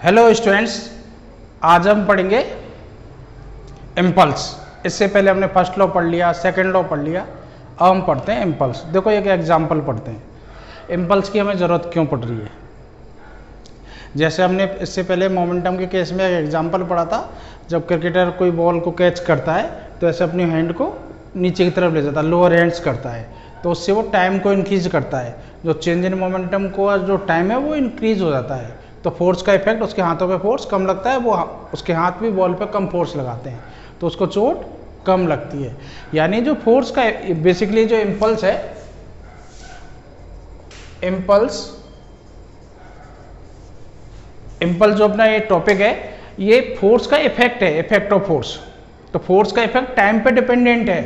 Hello students, आज हम पढ़ेंगे इम्पल्स। इससे पहले हमने फर्स्ट लॉ पढ़ लिया, सेकंड लॉ पढ़ लिया, अब हम पढ़ते हैं इम्पल्स। देखो एक एग्जांपल पढ़ते हैं, इम्पल्स की हमें ज़रूरत क्यों पड़ रही है। जैसे हमने इससे पहले मोमेंटम के केस में एक एग्जांपल पढ़ा था, जब क्रिकेटर कोई बॉल को कैच करता है तो ऐसे अपनी हैंड को नीचे की तरफ ले जाता है, लोअर हैंड्स करता है, तो उससे वो टाइम को इंक्रीज करता है। जो चेंज इन मोमेंटम को जो टाइम है वो इंक्रीज हो जाता है, तो फोर्स का इफेक्ट, उसके हाथों पे फोर्स कम लगता है, वो उसके हाथ भी बॉल पे कम फोर्स लगाते हैं तो उसको चोट कम लगती है। यानी जो फोर्स का बेसिकली जो इम्पल्स है, इम्पल्स जो अपना ये टॉपिक है, ये फोर्स का इफेक्ट है, इफेक्ट ऑफ फोर्स। तो फोर्स का इफेक्ट टाइम पे डिपेंडेंट है,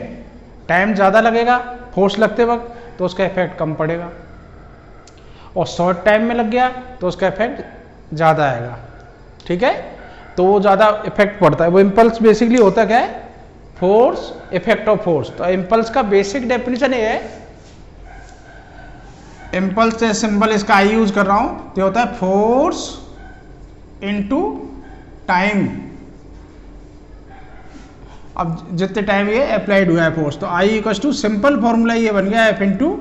टाइम ज़्यादा लगेगा फोर्स लगते वक्त तो उसका इफेक्ट कम पड़ेगा, और शॉर्ट टाइम में लग गया तो उसका इफेक्ट ज़्यादा आएगा। ठीक है, तो वो ज़्यादा इफेक्ट पड़ता है। वो इम्पल्स बेसिकली होता क्या है, फोर्स, इफेक्ट ऑफ फोर्स। तो इम्पल्स का बेसिक डेफिनेशन ये है, इम्पल्स से सिंबल इसका आई यूज कर रहा हूँ, तो होता है फोर्स इनटू टाइम। अब जितने टाइम ये अप्लाइड हुआ है फोर्स, तो आई इक्वल टू सिंपल फॉर्मूला ये बन गया एफ इंटू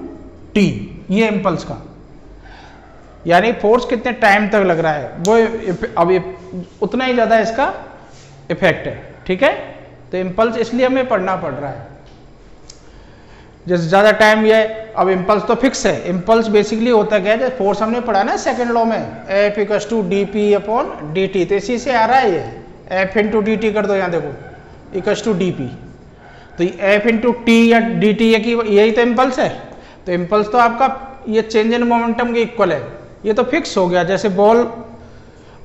टी, ये इम्पल्स का। यानी फोर्स कितने टाइम तक लग रहा है वो अब ये उतना ही ज़्यादा इसका इफेक्ट है। ठीक है, तो इम्पल्स इसलिए हमें पढ़ना पड़ रहा है, जैसे ज़्यादा टाइम ये। अब इम्पल्स तो फिक्स है, इम्पल्स बेसिकली होता क्या है, जैसे फोर्स हमने पढ़ा ना सेकंड लॉ में, F equal to D P upon D T, तो इसी से आ रहा है ये, एफ इंटू डी टी कर दो, यहाँ देखो इक्वल टू डी पी, तो एफ इंटू टी या डी टी यही तो इम्पल्स है। तो इम्पल्स तो आपका ये चेंज इन मोमेंटम के इक्वल है, ये तो फिक्स हो गया। जैसे बॉल,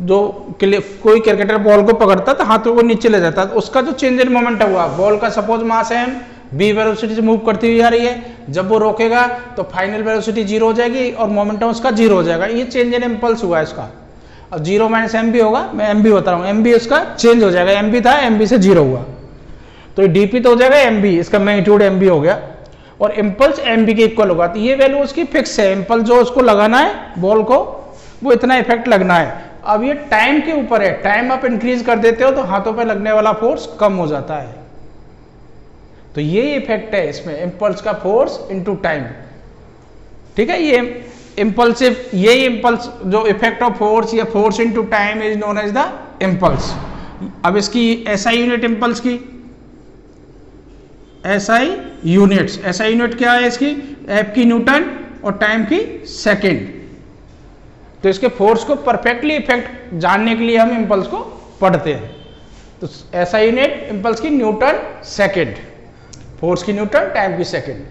जो कोई क्रिकेटर बॉल को पकड़ता है तो हाथों को नीचे ले जाता है, तो उसका जो चेंज इन मोमेंटम हुआ, बॉल का सपोज मास है बी वेलोसिटी से मूव करती हुई आ रही है, जब वो रोकेगा तो फाइनल वेलोसिटी जीरो हो जाएगी और मोमेंटम उसका जीरो हो जाएगा, ये चेंज इन इम्पल्स हुआ है इसका। अब जीरो माइनस एम बी होगा, मैं एम बी बता रहा हूँ, एम बी उसका चेंज हो जाएगा, एम बी था एम बी से जीरो हुआ, तो डी पी तो हो जाएगा एम बी, इसका मैग्नीट्यूड एम बी हो गया, और इम्पल्स एम बी के इक्वल होगा। तो ये वैल्यू उसकी फिक्स है, इम्पल्स जो उसको लगाना है बॉल को, वो इतना इफेक्ट लगना है। अब ये टाइम के ऊपर है, टाइम आप इंक्रीज कर देते हो तो हाथों पे लगने वाला फोर्स कम हो जाता है, तो ये इफेक्ट है इसमें इम्पल्स का, फोर्स इनटू टाइम। ठीक है, ये इम्पल्सिव, यही इम्पल्स जो इफेक्ट ऑफ फोर्स या force into time is known as the impulse. अब इसकी एसआई यूनिट इम्पल्स की, एसआई यूनिट्स, एसआई यूनिट क्या है इसकी, एफ की न्यूटन और टाइम की सेकेंड। तो इसके फोर्स को परफेक्टली इफेक्ट जानने के लिए हम इम्पल्स को पढ़ते हैं। तो एसआई यूनिट इम्पल्स की न्यूटन सेकेंड, फोर्स की न्यूटन, टाइम की सेकेंड।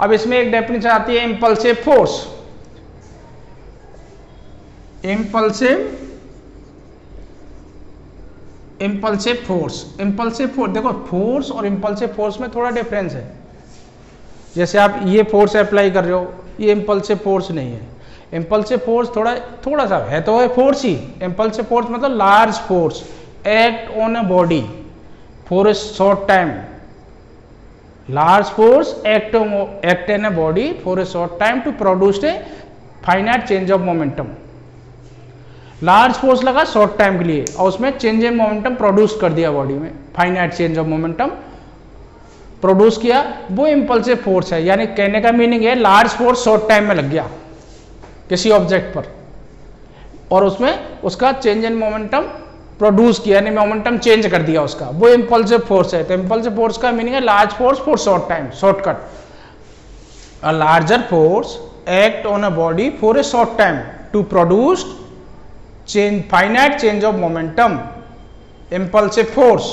अब इसमें एक डेफिनेशन आती है impulsive force, impulsive force. Impulsive force, देखो फोर्स और इम्पल्सिव फोर्स में थोड़ा डिफरेंस है। जैसे आप ये फोर्स अप्लाई कर रहे हो, ये इम्पल्सिव फोर्स नहीं है। इम्पल्सिव फोर्स थोड़ा सा है तो है फोर्स ही। इम्पल्सिव फोर्स मतलब large force act on a body for a short time, large force act in a body for a short time to produce a finite change of momentum. Large force लगा short time के लिए और उसमें change in momentum produce कर दिया body में, finite change of momentum produce किया, वो इम्पल्सिव फोर्स है। यानी कहने का मीनिंग है लार्ज फोर्स शॉर्ट टाइम में लग गया किसी ऑब्जेक्ट पर और उसमें उसका चेंज इन मोमेंटम प्रोड्यूस किया, यानी मोमेंटम चेंज कर दिया उसका, वो इम्पल्सिव फोर्स है। तो इम्पल्सिव फोर्स का मीनिंग है large force for short time, shortcut. A larger force act on a body for a short time to produce change, finite change of momentum, impulsive force.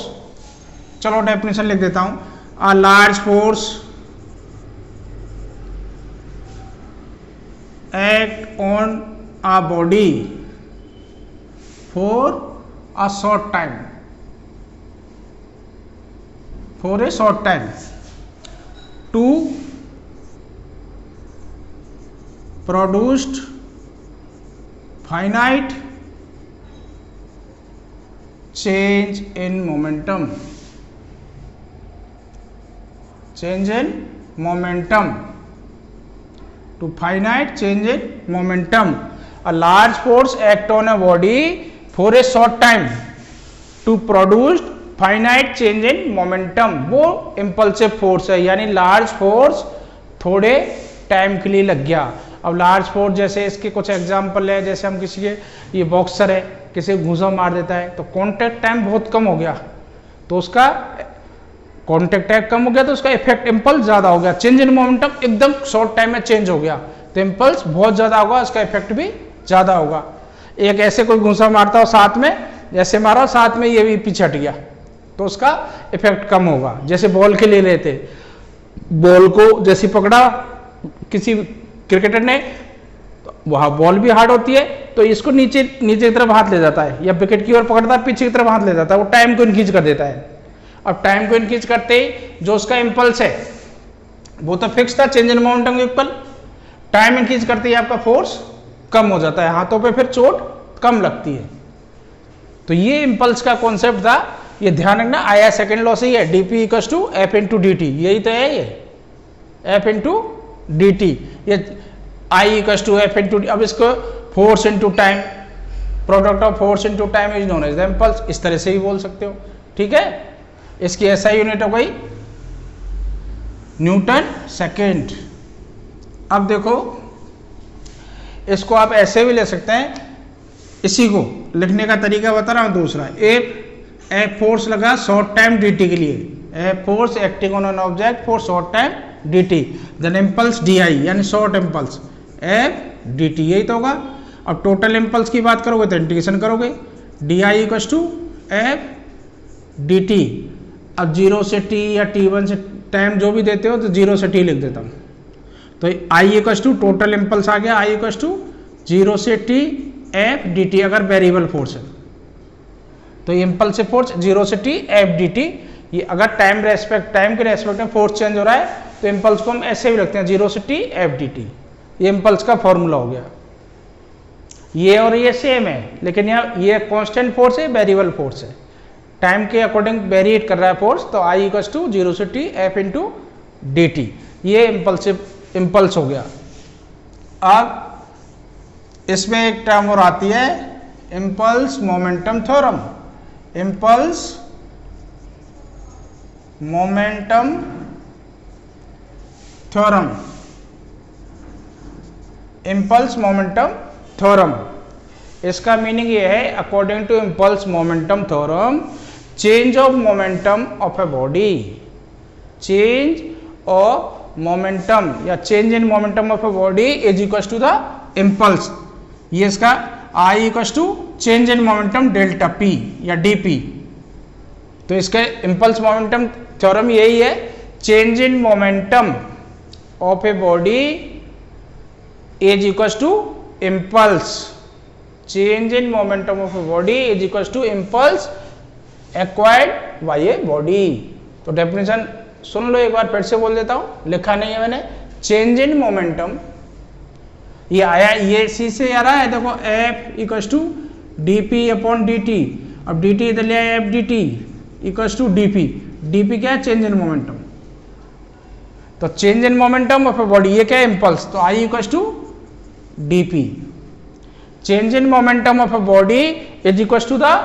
चलो definition लिख देता हूं, a large force act on a body for a short time, for a short time to produce finite change in momentum, change in momentum, to finite change in momentum. A large force act on a body for a short time to produce finite change in momentum, वो impulsive force है। यानी large force थोड़े time के लिए लग गया। अब large force जैसे इसके कुछ एग्जांपल है, जैसे हम किसी के, ये बॉक्सर है, किसी घूसा मार देता है तो कांटेक्ट टाइम बहुत कम हो गया, तो उसका कांटेक्ट टाइम कम हो गया तो उसका इफेक्ट इम्पल्स ज्यादा हो गया। चेंज इन मोमेंटम एकदम शॉर्ट टाइम में चेंज हो गया तो इम्पल्स बहुत ज्यादा होगा, उसका इफेक्ट भी ज्यादा होगा। एक ऐसे कोई घूसा मारता हो साथ में, जैसे मारा साथ में ये भी पीछे हट गया तो उसका इफेक्ट कम होगा। जैसे बॉल के ले लेते, बॉल को जैसे पकड़ा किसी क्रिकेटर ने, तो वहां बॉल भी हार्ड होती है तो इसको नीचे नीचे की तरफ हाथ ले जाता है, या विकेट की ओर पकड़ता है पीछे की तरफ हाथ ले जाता है, वो टाइम को इनक्रीज कर देता है। अब टाइम को इनक्रीज करते ही जो उसका इंपल्स है वो तो फिक्स था, change in momentum equal, time increase करते ही आपका फोर्स कम हो जाता है, हाथों पे फिर चोट कम लगती है। तो ये इंपल्स का कॉन्सेप्ट था, ये ध्यान रखना, आया सेकंड लॉ से ही है, dp equals to f into dt, यही तो है ये, f इंटू dt, ये I equals to f into, अब इसको force into time, product of force into time is known as the impulse, इस तरह से ही बोल सकते हो। ठीक है, इसकी SI यूनिट हो गई न्यूटन सेकेंड। अब देखो इसको आप ऐसे भी ले सकते हैं, इसी को लिखने का तरीका बता रहा हूं दूसरा, ए फोर्स लगा शॉर्ट टाइम dt के लिए, a force acting on an object for short time dt, then impulse di यानी शॉर्ट इंपल्स f dt, यही तो होगा। अब टोटल इंपल्स की बात करोगे तो इंटीग्रेशन करोगे, di equals to f dt। अब 0 से t या t1 से टाइम जो भी देते हो तो 0 से t लिख देता हूं, तो I equals to total impulse आ गया, I इक्वल्स टू 0 से t f dt, अगर वेरिएबल फोर्स है तो इंपल्सिव फोर्स 0 से t f dt। ये अगर टाइम के रेस्पेक्ट में फोर्स चेंज हो रहा है तो इंपल्स को हम ऐसे भी रखते हैं 0 से t f dt, ये इंपल्स का फॉर्मूला हो गया। ये और ये सेम है, लेकिन यहाँ ये कांस्टेंट फोर्स है, वेरिएबल फोर्स है, टाइम के अकॉर्डिंग वेरिएट कर रहा है फोर्स, तो I इक्वल्स टू 0 से t f इंटू dt, ये इंपल्स हो गया। अब इसमें एक टर्म और आती है impulse momentum theorem, impulse momentum theorem, impulse momentum theorem, इसका मीनिंग ये है, according to impulse momentum theorem, change of momentum of a body, change of momentum या change in momentum of a body is equals to the impulse. ये इसका I equals to change in momentum delta P या dP, तो इसका impulse momentum theorem यही है, change in momentum of a body is equals to impulse, change in momentum of a body is equals to impulse acquired by a body. तो definition सुन लो एक बार, फिर से बोल देता हूं, लिखा नहीं है मैंने, चेंज इन मोमेंटम, ये आया, ये सी से आ रहा है, देखो f equals to dp upon dt, अब dt इधर ले आया, f dt equals to dp, dp क्या है, चेंज इन मोमेंटम, तो change in momentum of a body, ये क्या है, इंपल्स, तो I equals to dp, change in momentum of a body is equals to the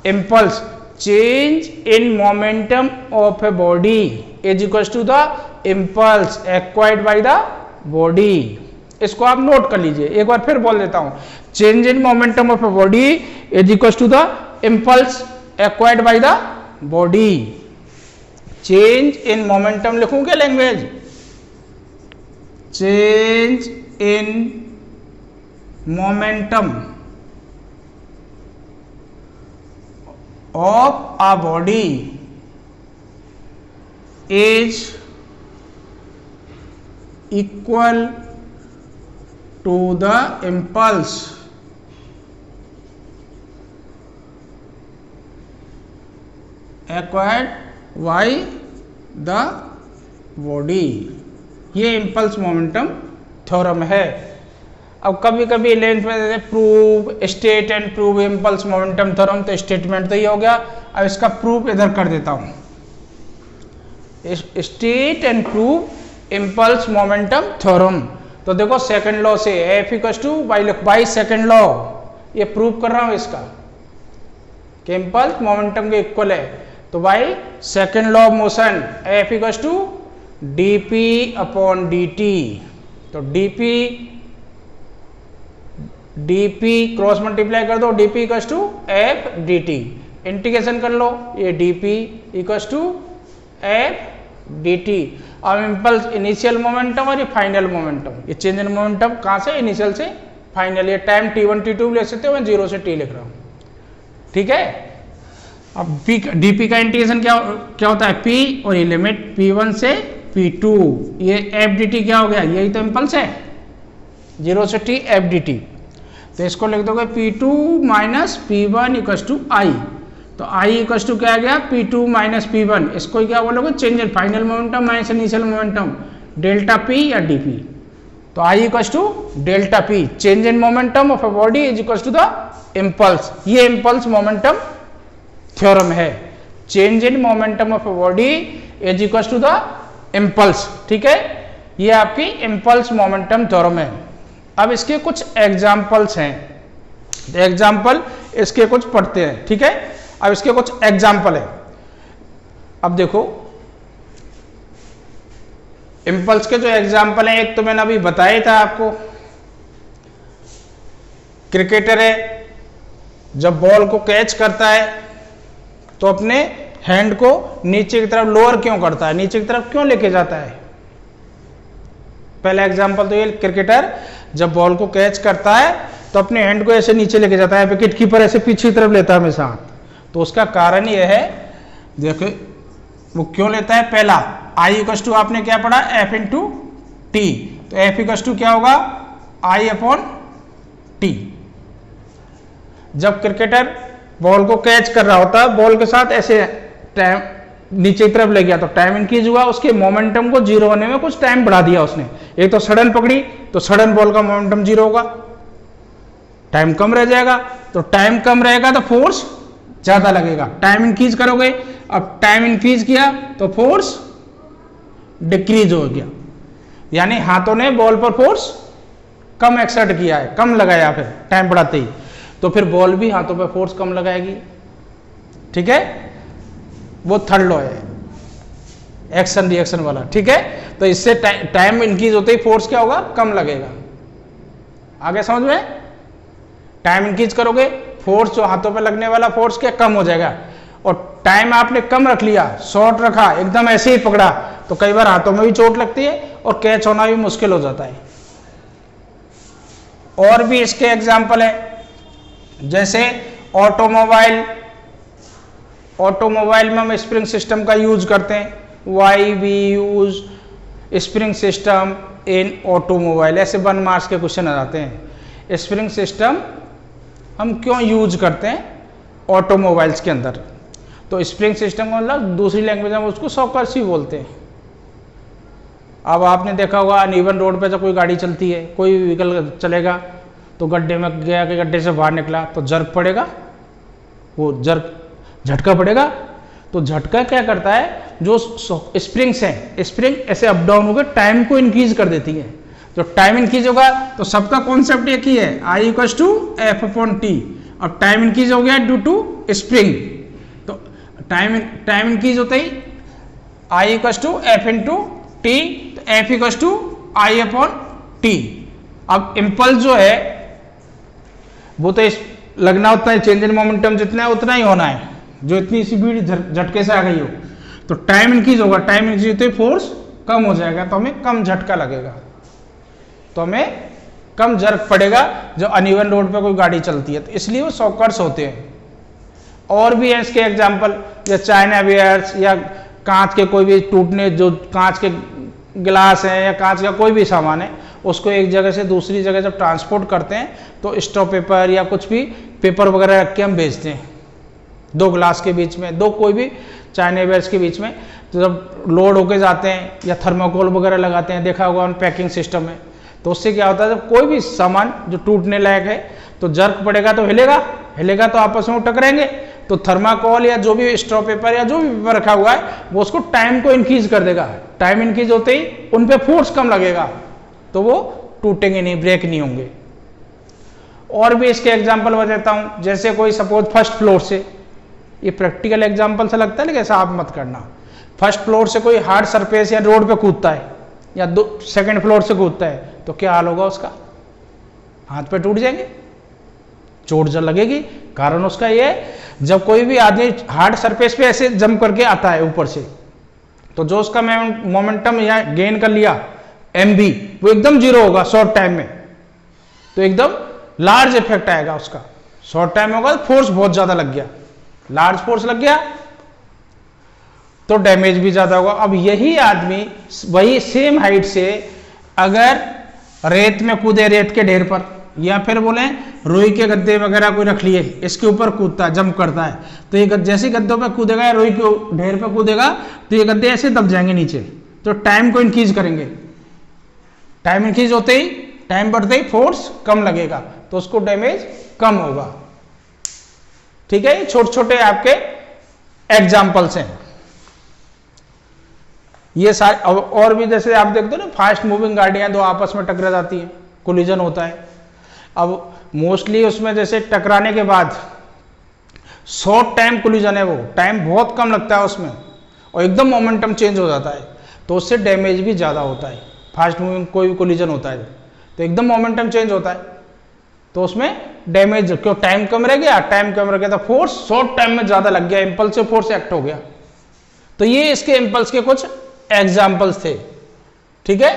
impulse, change in momentum of a body is equals to the impulse acquired by the body. इसको आप note कर लीजिए, एक बार फिर बोल देता हूं, change in momentum of a body is equals to the impulse acquired by the body. Change in momentum लिखूं क्या language, change in momentum of a body is equal to the impulse acquired by the body, ये impulse momentum theorem है। अब कभी कभी 11th में देते prove state and prove impulse momentum theorem, तो स्टेटमेंट तो ये हो गया, अब इसका प्रूफ इधर कर देता हूं, state and prove impulse momentum theorem. तो देखो सेकंड लॉ से F equals two by second law, ये प्रूव कर रहा हूं इसका, कि इम्पल्स मोमेंटम के इक्वल है, तो भाई second law of motion F equals to D P upon D T. तो dp क्रॉस मल्टीप्लाई कर दो, dp equals to F D T, integration कर लो, ये dp equals to F D T. अब इम्पल्स इनिशियल मोमेंटम और ये final momentum, ये चेंज इन मोमेंटम कहाँ से, इनिशियल से फाइनल। ये टाइम t1 t2 ले सकते हो, मैं 0 से t लिख रहा हूँ, ठीक है। अब dp का इंटीग्रेशन क्या होता है, p और ये लिमिट p1 से p2, ये एफ डी टी क्या हो गया, यही तो इम्पल्स है, 0 से t एफ डी टी। तो इसको लिख दोगे P2 minus P1 equals to आई। तो I इक्वल्स टू क्या आ गया, P2 माइनस P1, इसको क्या बोलोगे, change in final momentum minus initial momentum, delta P या dP। तो I equals to delta P, change in momentum of a body is equals to the impulse. ये impulse momentum theorem है, change in momentum of a body is equals to the impulse, ठीक है। ये आपकी impulse momentum theorem है। अब इसके कुछ एग्जाम्पल्स हैं, एग्जाम्पल इसके कुछ पढ़ते हैं, ठीक है। अब इसके कुछ एग्जाम्पल है। अब देखो इम्पल्स के जो एग्जाम्पल हैं, एक तो मैंने अभी बताया था आपको, क्रिकेटर है, जब बॉल को कैच करता है तो अपने हैंड को नीचे की तरफ लोअर क्यों करता है, नीचे की तरफ क्यों लेके जाता है। पहला एग्जाम्पल तो ये, क्रिकेटर जब बॉल को कैच करता है तो अपने हैंड को ऐसे नीचे लेके जाता है, विकेट कीपर ऐसे पीछे की तरफ लेता है हमेशा हाथ। तो उसका कारण यह है, देखो वो क्यों लेता है। पहला आई इक्वल्स टू आपने क्या पढ़ा, एफ इंटू टी। तो एफ इक्वल्स टू क्या होगा, आई अपॉन टी। जब क्रिकेटर बॉल को कैच कर रहा होता है, बॉल के साथ ऐसे टाइम नीचे की तरफ ले गया तो टाइम इंक्रीज हुआ, उसके मोमेंटम को जीरो होने में कुछ टाइम बढ़ा दिया उसने। एक तो सडन पकड़ी तो सडन बॉल का मोमेंटम जीरो होगा, टाइम कम रह जाएगा। तो टाइम कम रहेगा तो फोर्स ज्यादा लगेगा, टाइम इंक्रीज करोगे, अब टाइम इंक्रीज किया तो फोर्स डिक्रीज हो गया, यानी हाथों ने बॉल पर फोर्स कम एक्सर्ट किया है, कम लगाया फिर टाइम बढ़ाते ही, तो फिर बॉल भी हाथों पर फोर्स कम लगाएगी, ठीक है। वो थर्ड लॉ है, एक्शन रिएक्शन वाला, ठीक है। तो इससे टाइम इंक्रीज होते ही फोर्स क्या होगा, कम लगेगा। आगे समझ में, टाइम इंक्रीज करोगे, फोर्स जो हाथों पे लगने वाला फोर्स क्या कम हो जाएगा। और टाइम आपने कम रख लिया, शॉर्ट रखा, एकदम ऐसे ही पकड़ा, तो कई बार हाथों में भी चोट लगती है और कैच होना भी मुश्किल हो जाता है। और भी इसके एग्जाम्पल है, जैसे ऑटोमोबाइल में हम स्प्रिंग सिस्टम का यूज करते हैं। Why we use spring system in automobile, ऐसे 1 मार्क्स के क्वेश्चन आ जाते हैं। स्प्रिंग सिस्टम हम क्यों यूज करते हैं ऑटोमोबाइल्स के अंदर। तो स्प्रिंग सिस्टम का मतलब दूसरी लैंग्वेज में उसको सॉकर्स ही बोलते हैं। अब आपने देखा होगा अनइवन रोड पे जब कोई गाड़ी चलती है, कोई व्हीकल चलेगा तो गड्ढे में गया कि गड्ढे से बाहर निकला तो जर्क पड़ेगा, वो जर्क झटका पड़ेगा। तो झटका क्या करता है, जो स्प्रिंग्स हैं, स्प्रिंग ऐसे अप डाउन होकर टाइम को इंक्रीज कर देती है। तो टाइम इंक्रीज होगा तो सबका कॉन्सेप्ट एक ही है, I equals to F upon T. अब टाइम इंक्रीज हो गया ड्यू टू स्प्रिंग, तो टाइम इंक्रीज होते ही I equals to F into T, तो F equals to I upon T. अब इम्पल्स जो है वो तो लगना उतना ही, चेंज इन मोमेंटम जितना है उतना ही होना है, जो इतनी स्पीड झटके से आ गई हो। तो टाइम इंक्रीज होगा, टाइम इंक्रीज होते फोर्स कम हो जाएगा, तो हमें कम झटका लगेगा, तो हमें कम जर्क पड़ेगा जो अनइवन रोड पे कोई गाड़ी चलती है। तो इसलिए वो शॉकर्स होते हैं। और भी है इसके एग्जांपल, या चाइना वेयर्स, या कांच के कोई भी टूटने, जो कांच के गिलास हैं या कांच का कोई भी सामान है, उसको एक जगह से दूसरी जगह जब ट्रांसपोर्ट करते हैं तो स्ट्रॉ पेपर या कुछ भी पेपर वगैरह रख के हम बेचते हैं। 2 ग्लास के बीच में, 2 कोई भी चाइना वेयर्स के बीच में, तो जब लोड होके जाते हैं या थर्माकोल वगैरह लगाते हैं, देखा होगा उन पैकिंग सिस्टम में, तो उससे क्या होता है, जब कोई भी सामान जो टूटने लायक है तो जर्क पड़ेगा तो हिलेगा तो आपस में टकराएंगे। तो थर्माकोल या जो भी स्ट्रॉ पेपर या जो भी पेपर रखा हुआ है वो उसको टाइम को इंक्रीज कर देगा। टाइम इंक्रीज होते ही उन पे फोर्स कम लगेगा, तो वो टूटेंगे नहीं, ब्रेक नहीं होंगे। और भी इसके एग्जाम्पल बताता हूं, जैसे कोई सपोज फर्स्ट फ्लोर से ये प्रैक्टिकल एग्जाम्पल से लगता है, लेकिन ऐसा आप मत करना। फर्स्ट फ्लोर से कोई हार्ड सरफेस या रोड पे कूदता है या सेकंड फ्लोर से कूदता है तो क्या हाल होगा उसका? हाथ पे टूट जाएंगे, चोट जब लगेगी। कारण उसका ये है, जब कोई भी आदमी हार्ड सरफेस पे ऐसे जंप करके आता है ऊपर से, तो जो उसका मोमेंटम या गेन कर लिया mb, वो एकदम जीरो होगा शॉर्ट टाइम में, तो एकदम लार्ज इफेक्ट आएगा उसका। शॉर्ट टाइम होगा तो फोर्स बहुत ज्यादा लग गया, लार्ज फोर्स लग गया तो डैमेज भी ज्यादा होगा। अब यही आदमी वही सेम हाइट से अगर रेत में कूदे, रेत के ढेर पर, या फिर बोले रोई के गद्दे वगैरह कोई रख लिए, इसके ऊपर कूदता है, जंप करता है, तो ये जैसे गद्दों पे कूदेगा या रोई के ढेर पे कूदेगा तो ये गद्दे ऐसे दब जाएंगे नीचे, तो टाइम को इंक्रीज करेंगे। टाइम इंक्रीज होते ही, टाइम बढ़ते ही फोर्स कम लगेगा, तो उसको डैमेज कम होगा। ठीक है, ये छोटे छोटे आपके एग्जाम्पल्स हैं ये सारे। और भी जैसे आप देखते हो ना, फास्ट मूविंग गाड़ियां दो आपस में टकरा जाती है, कोलिजन होता है। अब मोस्टली उसमें जैसे टकराने के बाद शॉर्ट टाइम कोलिजन है, वो टाइम बहुत कम लगता है उसमें और एकदम मोमेंटम चेंज हो जाता है, तो उससे डैमेज भी ज़्यादा होता है। फास्ट मूविंग कोई भी कोलिजन होता है तो एकदम मोमेंटम चेंज होता है, तो उसमें डैमेज, क्यों टाइम कम रह गया, टाइम कम रह गया तो फोर्स शॉर्ट टाइम में ज़्यादा लग गया, इम्पल्सिव फोर्स एक्ट हो गया। तो ये इसके इम्पल्स के कुछ एग्जाम्पल्स थे। ठीक है,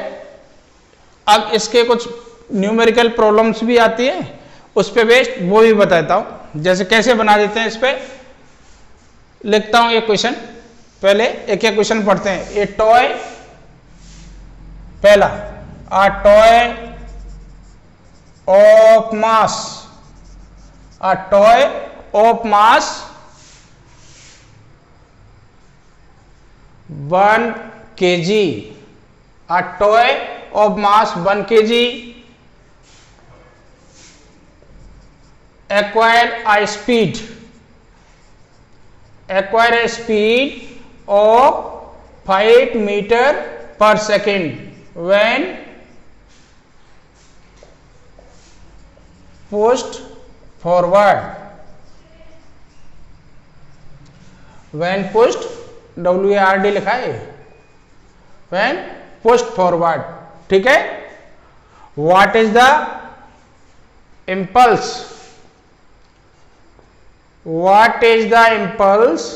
अब इसके कुछ न्यूमेरिकल प्रॉब्लम्स भी आती है, उस पे बेस्ड वो भी बताता हूं, जैसे कैसे बना देते हैं। इस पे लिखता हूं एक क्वेश्चन, पहले एक एक क्वेश्चन पढ़ते हैं। ए टॉय, पहला, a toy of mass, a toy of mass 1 kg, a toy of mass 1 kg acquire a speed of 5 meter per second when pushed forward, WARD लिखा है, when pushed forward। ठीक है, what is the impulse, what is the impulse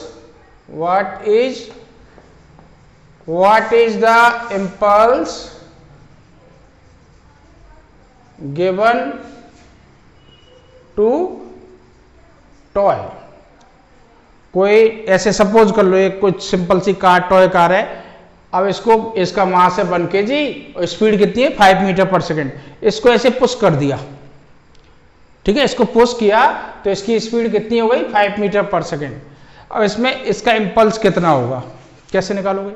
given to toy। कोई ऐसे suppose कर लो, एक कुछ simple सी car, toy car है, अब इसका मास है 1 kg और स्पीड कितनी है 5 मीटर पर सेकेंड। इसको ऐसे पुश कर दिया, ठीक है, इसको पुश किया तो इसकी स्पीड कितनी हो गई 5 मीटर पर सेकेंड। अब इसमें इसका इम्पल्स कितना होगा, कैसे निकालोगे?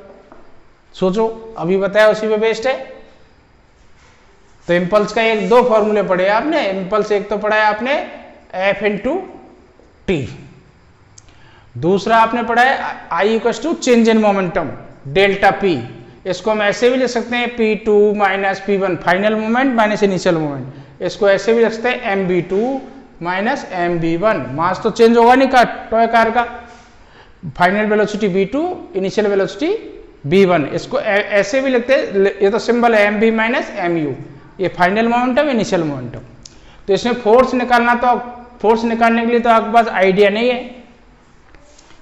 सोचो, अभी बताया उसी पे बेस्ड है। तो इम्पल्स का एक दो फॉर्मूले पढ़े आपने। इम्पल्स एक तो पढ़ा है आपने F × T, दूसरा आपने पढ़ा है I = change in momentum delta P। इसको हम ऐसे भी लिख सकते हैं P2 - P1 final moment minus initial moment. इसको ऐसे भी लिख सकते हैं MB2 - MB1। मास तो चेंज होगा नहीं टॉय कार का, final velocity V2, initial velocity V1। इसको ऐसे भी लिखते हैं, ये तो सिंबल है MB - MU, ये फाइनल मोमेंटम, इनिशियल मोमेंटम। तो इसमें फोर्स निकालना, तो फोर्स निकालने के लिए तो आपके पास आइडिया नहीं है,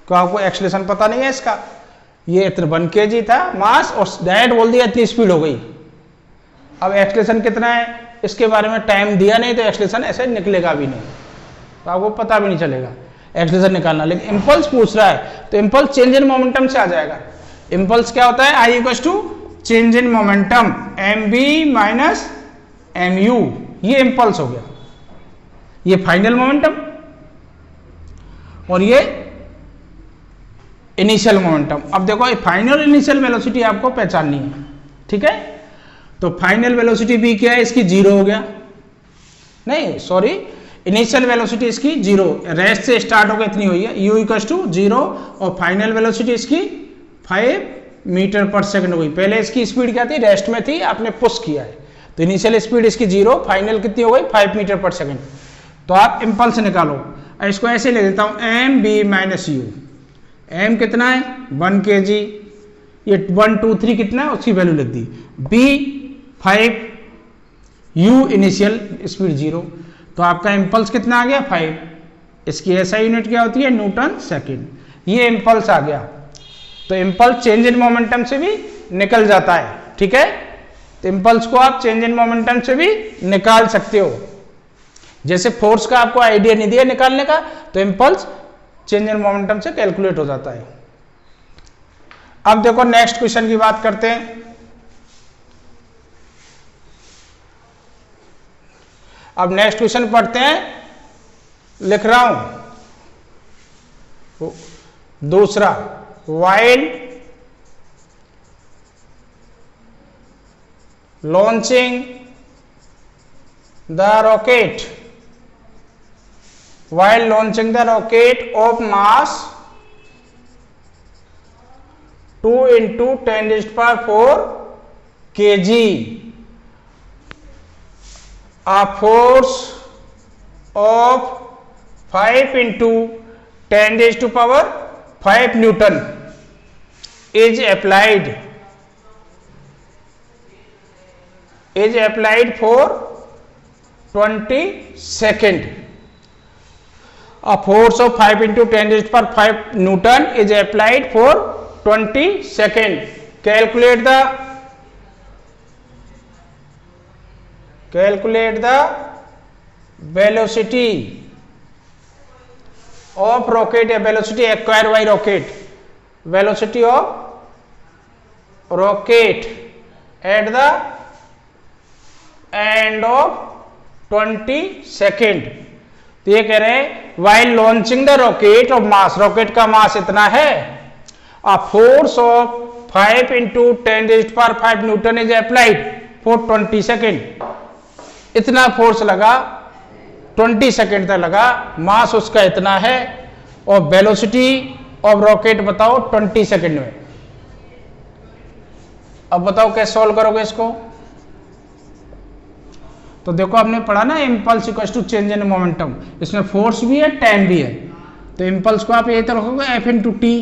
तो आपको एक्सेलरेशन पता नहीं है इसका। ये इतना 1 kg था मास और डायरेक्ट बोल दिया इतनी स्पीड हो गई। अब एक्सेलरेशन कितना है इसके बारे में टाइम दिया नहीं, तो एक्सेलरेशन ऐसे निकलेगा भी नहीं, तो आपको पता भी नहीं चलेगा एक्सेलरेशन निकालना। लेकिन इम्पल्स पूछ रहा है तो इम्पल्स चेंज इन मोमेंटम से आ जाएगा। इम्पल्स क्या होता है, I = change in momentum MB - MU, ये इम्पल्स हो गया, ये फाइनल मोमेंटम और ये इनिशियल मोमेंटम। अब देखो, फाइनल इनिशियल वेलोसिटी आपको पहचाननी है, ठीक है। तो फाइनल वेलोसिटी भी क्या है इसकी 0 हो गया, नहीं सॉरी, इनिशियल वेलोसिटी इसकी 0, रेस्ट से स्टार्ट होकर इतनी हुई है, U = 0 और फाइनल वेलोसिटी इसकी 5 मीटर पर सेकंड हो गई। पहले इसकी स्पीड क्या थी, रेस्ट में थी, आपने पुश किया है, तो इनिशियल स्पीड इसकी 0, फाइनल कितनी हो गई 5 मीटर पर सेकंड। तो आप इम्पल्स निकालो। इसको ऐसे ले लेता हूं M B minus U. M कितना है 1 kg, ये 1 2 3 कितना है उसकी वैल्यू लिख दी। बी 5, यू इनिशियल स्पीड 0, तो आपका इम्पल्स कितना आ गया 5। इसकी ऐसा यूनिट क्या होती है न्यूटन सेकेंड। ये इम्पल्स आ गया। तो इम्पल्स चेंज इन मोमेंटम से भी निकल जाता है, ठीक है। तो इम्पल्स को आप चेंज इन मोमेंटम से भी निकाल सकते हो। जैसे फोर्स का आपको आइडिया नहीं दिया निकालने का, तो इम्पल्स चेंज इन मोमेंटम से कैलकुलेट हो जाता है। अब देखो नेक्स्ट क्वेश्चन की बात करते हैं। अब नेक्स्ट क्वेश्चन पढ़ते हैं, लिख रहा हूं दूसरा, while launching the rocket of mass 2 into 10⁴ kg, a force of 5 into 10⁵ Newton is applied for 20 seconds. A force of 5 into 10⁵ Newton is applied for 20 seconds. Calculate the velocity of rocket, velocity acquired by rocket, velocity of rocket at the end of 20 second. तो ये कह रहे हैं while launching the rocket of mass, rocket का मास इतना है, a force of 5 into 10⁵ Newton is applied for 20 second. इतना force लगा 20 सेकेंड तक लगा, मास उसका इतना है, और वेलोसिटी ऑफ रॉकेट बताओ 20 सेकेंड में। अब बताओ कैसे सॉल्व करोगे इसको। तो देखो हमने पढ़ा ना impulse equals to change in momentum, इसमें फोर्स भी है टाइम भी है। तो इम्पल्स को आप यही तरह रखोगे एफ इन टू टी,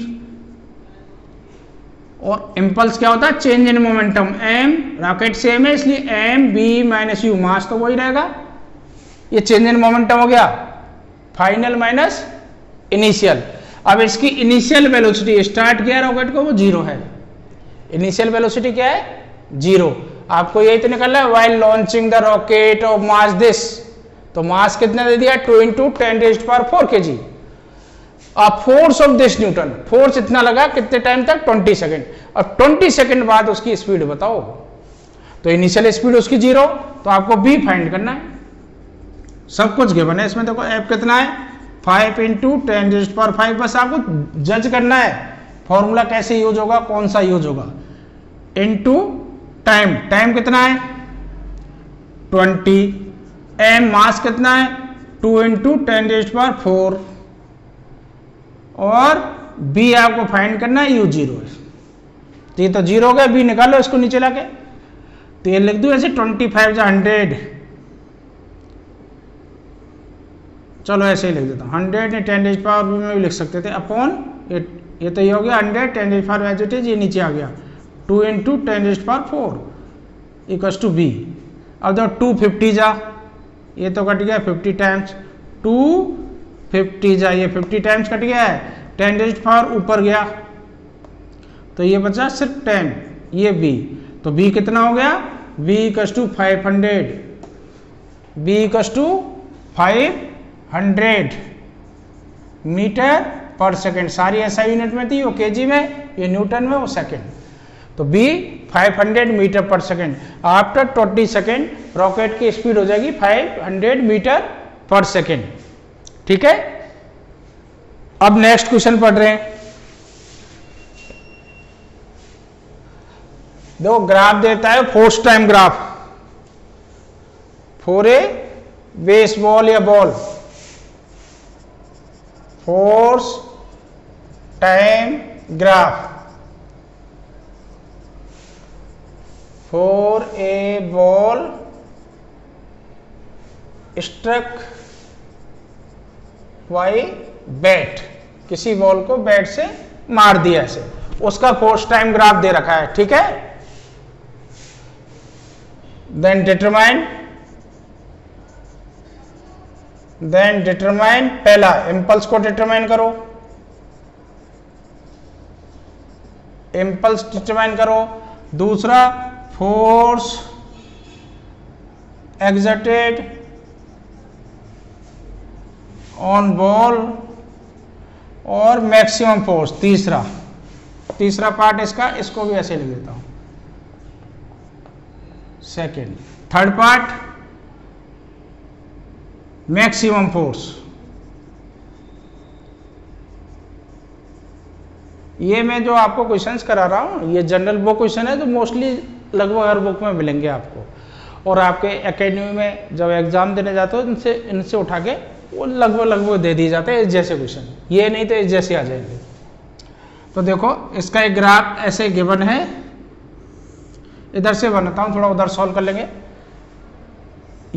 और इम्पल्स क्या होता है change in momentum. M rocket same है इसलिए M B minus U, mass तो वही रहेगा। ये चेंज इन मोमेंटम हो गया फाइनल माइनस इनिशियल। अब इसकी इनिशियल वेलोसिटी स्टार्ट किया रॉकेट को वो 0 है, इनिशियल वेलोसिटी क्या है 0। आपको यही तो निकलना है while launching the rocket of mass this, तो मास कितना दे दिया 2 into 10⁴ kg। अब force of this Newton, force इतना लगा कितने टाइम तक 20 सेकेंड, और 20 सेकेंड बाद उसकी स्पीड बताओ। तो इनिशियल स्पीड उसकी 0, तो आपको बी फाइंड करना है। सब कुछ गिवन है इसमें। देखो एफ कितना है 5 into 10⁵, बस आपको जज करना है फॉर्मूला कैसे यूज होगा, कौन सा यूज होगा। इनटू टाइम, टाइम कितना है 20, एम मास कितना है 2 into 10⁴, और बी आपको फाइंड करना है यू 0 है। तो ये तो 0 हो गया, बी निकालो इसको नीचे लाके। तो ये लिख दू ऐसे 25 × 100, चलो ऐसे ही लिख देता हूँ 100 ने 10⁻⁴ में भी लिख सकते थे अपॉन ये तो ये हो गया 100 10⁻⁴ एज इट इज, ये नीचे आ गया 2 into 10⁻⁴ इक्वल्स टू बी। अब देखो 250 जा, ये तो कट गया 50 टाइम्स, 250 जा, ये 50 टाइम्स कट गया है, 10⁻⁴ ऊपर गया तो ये बचा सिर्फ 10, ये बी। तो बी कितना हो गया B equals to 500, B equals to 500 meter पर सेकेंड। सारी ऐसा यूनिट में थी, वो केजी में, ये न्यूटन में, वो सेकेंड। तो बी 500 मीटर पर सेकेंड। आफ्टर 20 सेकेंड रॉकेट की स्पीड हो जाएगी 500 मीटर पर सेकेंड। ठीक है, अब नेक्स्ट क्वेश्चन पढ़ रहे हैं। देखो ग्राफ देता है force time graph for a baseball या ball. Force time graph for a ball struck by bat, किसी बॉल को बैट से मार दिया ऐसे, उसका फोर्स टाइम ग्राफ दे रखा है, ठीक है। देन डिटरमाइन पहला इंपल्स को डिटरमाइन करो, इंपल्स डिटरमाइन करो। दूसरा फोर्स एक्सर्टेड ऑन बॉल और मैक्सिमम फोर्स, तीसरा पार्ट इसका, इसको भी ऐसे लिख देता हूं second. Third part maximum force, ये मैं जो आपको क्वेश्चंस करा रहा हूं ये जनरल बुक क्वेश्चन है, तो मोस्टली लगभग हर बुक में मिलेंगे आपको, और आपके एकेडमी में जब एग्जाम देने जाते हो इनसे उठा के वो लगभग दे दिए जाते हैं इस जैसे क्वेश्चन, ये नहीं तो इस जैसे आ जाएंगे। तो देखो इसका एक ग्राफ ऐसे गिवन है, इधर से बनाता हूं, थोड़ा उधर सॉल्व कर लेंगे।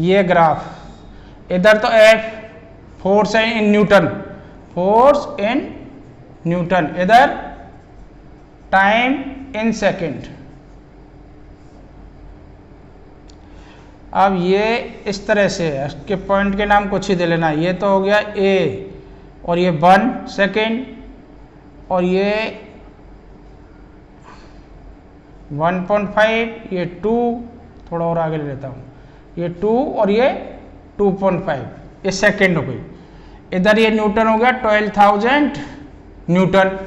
ये ग्राफ, इधर तो F फोर्स है in newton, force in newton, इधर टाइम इन सेकेंड। अब ये इस तरह से है, इसके पॉइंट के नाम कुछ ही दे लेना। ये तो हो गया A, और ये 1 सेकेंड, और ये 1.5, ये 2, थोड़ा और आगे ले लेता हूँ, ये 2 और ये 2.5, ये सेकेंड हो गई। इधर ये न्यूटन हो गया 12,000 न्यूटन,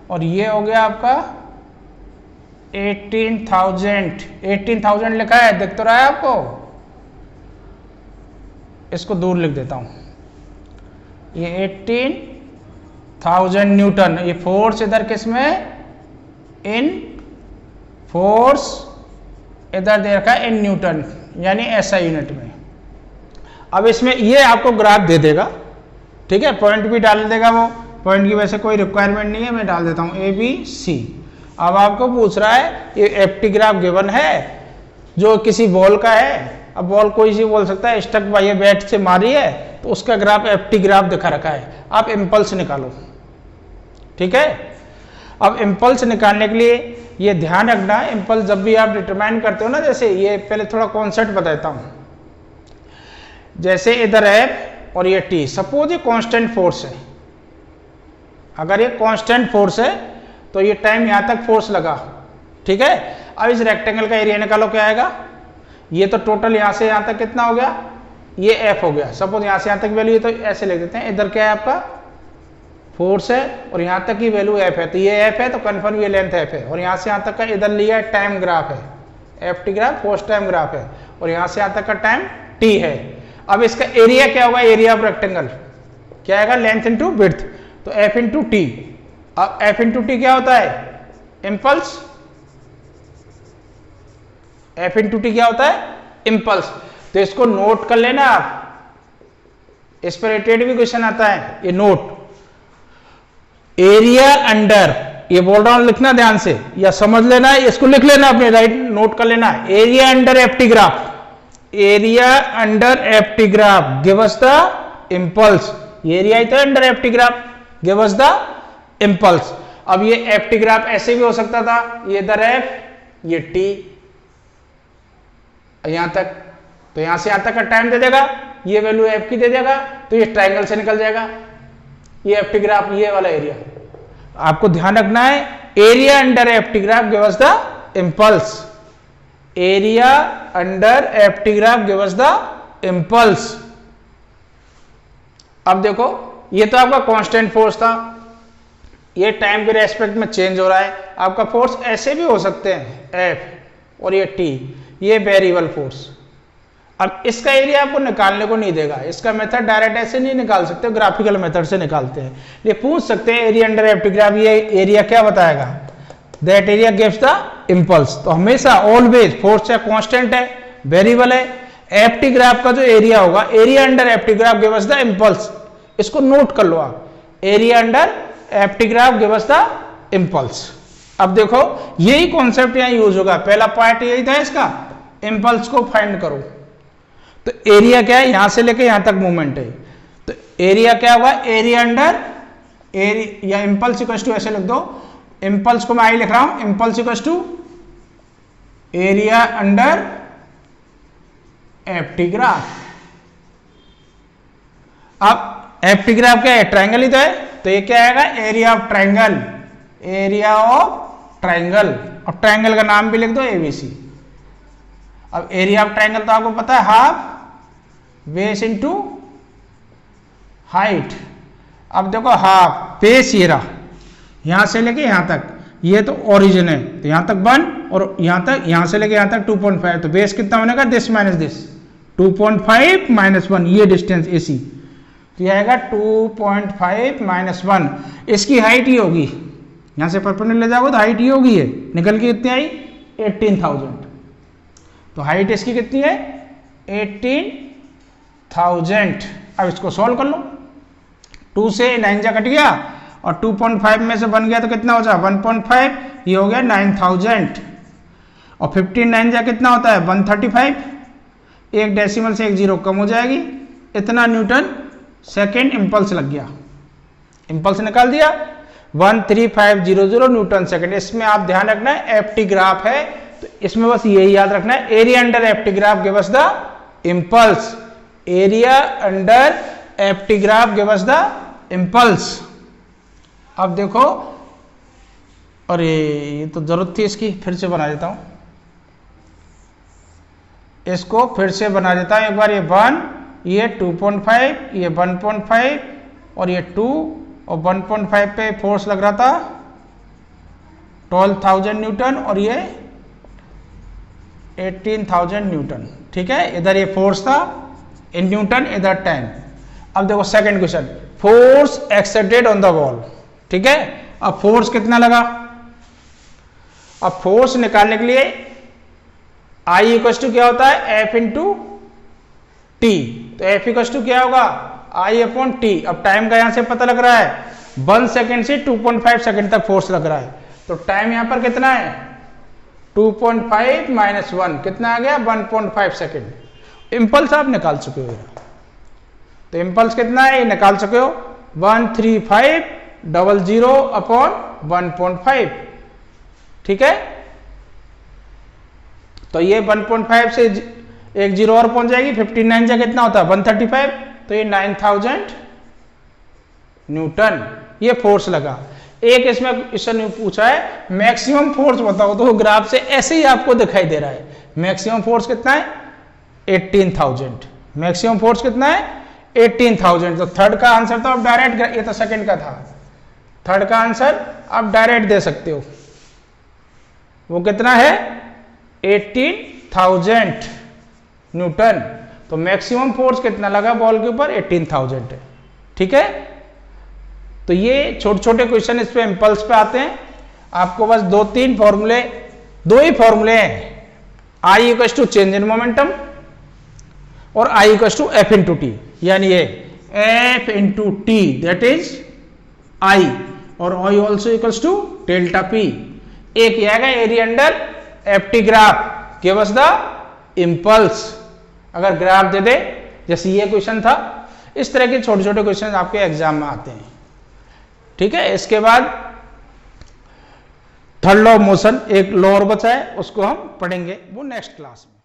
और ये हो गया आपका 18,000 लिखा है, दिख तो रहा है आपको, इसको दूर लिख देता हूं, ये 18,000 न्यूटन। ये फोर्स इधर किस में, इन फोर्स इधर दे रखा है इन न्यूटन, यानी SI यूनिट में। अब इसमें ये आपको ग्राफ दे देगा, ठीक है, पॉइंट भी डाल देगा, वो पॉइंट की वैसे कोई रिक्वायरमेंट नहीं है, मैं डाल देता हूं ABC। अब आपको पूछ रहा है ये FT ग्राफ गिवन है जो किसी बॉल का है, अब बॉल कोई सी बोल सकता है, स्टक बाय बैट से मारी है तो उसका ग्राफ FT ग्राफ दिखा रखा है, आप इम्पल्स निकालो, ठीक है। अब इम्पल्स निकालने के लिए ये ध्यान रखना, इम्पल्स जब भी आप डिटरमाइन करते हो ना, जैसे ये पहले थोड़ा कॉन्सेप्ट बताता हूं। जैसे इधर F और ये T, सपोज ये कांस्टेंट फोर्स है, अगर ये कांस्टेंट फोर्स है तो ये टाइम यहां तक फोर्स लगा, ठीक है। अब इस रेक्टेंगल का एरिया निकालो, क्या आएगा, ये तो टोटल यहां से यहां तक कितना हो गया, ये F हो गया, सपोज यहां से यहां तक वैल्यू है तो ऐसे लिख देते हैं, इधर क्या है आपका फोर्स है और यहां तक की वैल्यू F है, तो ये F है तो कन्फर्म ये लेंथ F है, और यहां से यहां तक का इधर लिया है टाइम ग्राफ है, FT graph force time graph है, और यहां से यहां तक का टाइम T है। अब इसका एरिया क्या होगा, एरिया ऑफ रेक्टेंगल क्या आएगा, लेंथ इंटू विड्थ, तो F इंटू T। अब F इंटू T क्या होता है, इम्पल्स, F इंटू T क्या होता है, इम्पल्स। तो इसको नोट कर लेना आप, इस पर रिलेटेड भी क्वेश्चन आता है, ये नोट, एरिया अंडर, ये बोल रहा हूं लिखना ध्यान से, या समझ लेना, इसको लिख लेना अपने, राइट, नोट कर लेना, area under FT graph, area under FT graph give us the impulse, area ही तो under FT graph give us the impulse. अब ये FT ग्राफ ऐसे भी हो सकता था, ये इधर F, ये T, यहां तक, तो यहां से यहां तक का टाइम दे देगा, ये वैल्यू F की दे देगा, तो ये ट्रायंगल से निकल जाएगा, ये FT ग्राफ, ये वाला एरिया। आपको ध्यान रखना है, area under FT graph give us the impulse, area under FT graph give us the impulse. अब देखो ये तो आपका कांस्टेंट फोर्स था, ये टाइम के रेस्पेक्ट में चेंज हो रहा है, आपका फोर्स ऐसे भी हो सकते हैं F और ये T, ये वेरिएबल फोर्स। अब इसका एरिया आपको निकालने को नहीं देगा, इसका मेथड डायरेक्ट ऐसे नहीं निकाल सकते, ग्राफिकल मेथड से निकालते हैं। ये पूछ सकते हैं एरिया अंडर FT ग्राफ, ये एरिया क्या बताएगा, that area gives the impulse. तो हमेशा ऑलवेज फोर्स या कांस्टेंट है, वेरिएबल है, FT ग्राफ का जो एरिया होगा, area under FT graph gives the impulse, इसको नोट कर लो आप, area under FT graph gives the impulse. अब देखो यही कॉन्सेप्ट यहां यूज होगा, पहला पार्ट यही था इसका, इम्पल्स को फाइंड करो। तो एरिया क्या है, यहां से लेके यहां तक मूवमेंट है, तो एरिया क्या हुआ, एरिया अंडर एरिया या इम्पल्स इक्वल टू, ऐसे लिख दो, इम्पल्स को मैं आई लिख रहा हूं, impulse equal to area under F T graph. अब एफ टी ग्राफ क्या है, ट्रायंगल ही तो है, तो ये क्या आएगा, area of triangle, area of triangle, और ट्रायंगल का नाम भी लिख दो एबीसी। अब एरिया ऑफ ट्रायंगल तो आपको पता है हाफ बेस इनटू हाइट। अब देखो हाफ बेस ये रहा, यहां से लेके यहां तक, ये तो ओरिजिन है, तो यहां तक 1 और यहां तक, यहां से लेके यहां तक 2.5, तो बेस कितना होने का, दिस माइनस दिस, 2.5 माइनस 1, ये डिस्टेंस एसी, तो ये आएगा 2.5 माइनस 1। इसकी हाइट ही होगी, यहां से परपेंडिकुलर ले जाओगे तो हाइट ही होगी, ये निकल के कितनी आई 18,000। तो हाइट इसकी कितनी है 18,000। अब इसको सॉल्व कर लो, 2 से 9 जा कट गया और 2.5 में से बन गया तो कितना हो जाए 1.5, ये हो गया 9,000 और 15 9 जा कितना होता है 135, एक डेसिमल से एक जीरो कम हो जाएगी, इतना न्यूटन सेकेंड इम्पल्स लग गया। इम्पल्स निकाल दिया 13500 न्यूटन सेकेंड। इसमें आप ध्यान रखना है एफ टी ग्राफ है, तो इसमें बस यही याद रखना है, area under F T graph give us the impulse, area under F T graph give us the impulse. अब देखो, अरे ये तो जरूरत थी इसकी, फिर से बना देता हूं, इसको फिर से बना देता हूं एक बार, ये 1, ये 2.5, ये 1.5 और ये 2 और 1.5 पे फोर्स लग रहा था 12,000 न्यूटन और ये 18,000 न्यूटन। ठीक है, इधर ये फोर्स था इन न्यूटन, इधर 10। अब देखो second question, force exerted on the wall. ठीक है, अब फोर्स कितना लगा, अब फोर्स निकालने के लिए आई इक्वल टू क्या होता है एफ इंटू टी, तो एफ इक्वल टू क्या होगा आई अपॉन टी। अब टाइम का यहां से पता लग रहा है 1 सेकेंड से 2.5 सेकेंड तक फोर्स लग रहा है, तो टाइम यहां पर कितना है 2.5 माइनस 1, कितना आ गया 1.5 सेकेंड। इंपल्स आप निकाल चुके हो, तो इंपल्स कितना है ये निकाल चुके हो 13500 अपॉन 1.5। ठीक है, तो ये 1.5 से एक जीरो और पहुंच जाएगी, 15 9 जा कितना होता है 135, तो ये 9,000 न्यूटन ये फोर्स लगा। एक इसमें क्वेश्चन पूछा है मैक्सिमम फोर्स बताओ, तो ग्राफ से ऐसे ही आपको दिखाई दे रहा है मैक्सिमम फोर्स कितना है 18,000, मैक्सिमम फोर्स कितना है 18,000। तो थर्ड का आंसर तो आप डायरेक्ट, ये तो सेकंड का था, थर्ड का आंसर आप डायरेक्ट दे सकते हो, वो कितना है 18,000 न्यूटन। तो मैक्सिमम फोर्स कितना लगा बॉल के ऊपर 18,000 है। ठीक है, तो ये छोटे छोटे क्वेश्चन इस पे इंपल्स पे आते हैं। आपको बस 2-3 फॉर्मूले, 2 ही फॉर्मूले हैं, I equal to change in momentum और I equal to F into T, यानी ये F into T that is I और I also equals to delta P. एक ये आएगा area under F T graph give us the impulse, अगर graph दे दे जैसे ये क्वेश्चन था। इस तरह के छोटे छोटे क्वेश्चन आपके एग्जाम में आते हैं। ठीक है, इसके बाद थर्ड लॉ ऑफ मोशन एक लॉ और बचा है, उसको हम पढ़ेंगे वो नेक्स्ट क्लास में।